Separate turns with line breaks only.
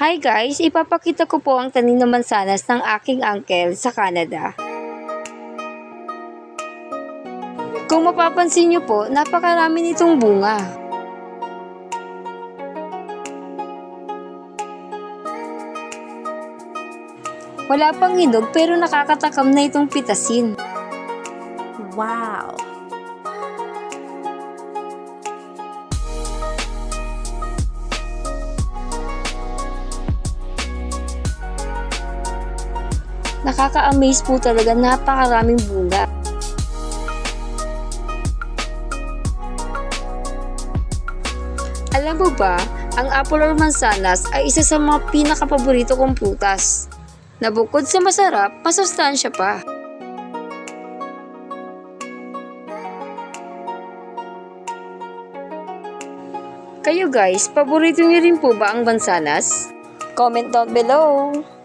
Hi guys, ipapakita ko po ang tanim ng mansanas ng aking uncle sa Canada. Kung mapapansin niyo po, napakarami nitong bunga. Wala pang hinog pero nakakatakam na itong pitasin.
Wow!
Nakaka-amaze po talaga, napakaraming bunga. Alam mo ba, ang apple or mansanas ay isa sa mga pinakapaborito kong prutas, na bukod sa masarap, masustansya pa. Kayo guys, paborito niyo rin po ba ang mansanas? Comment down below!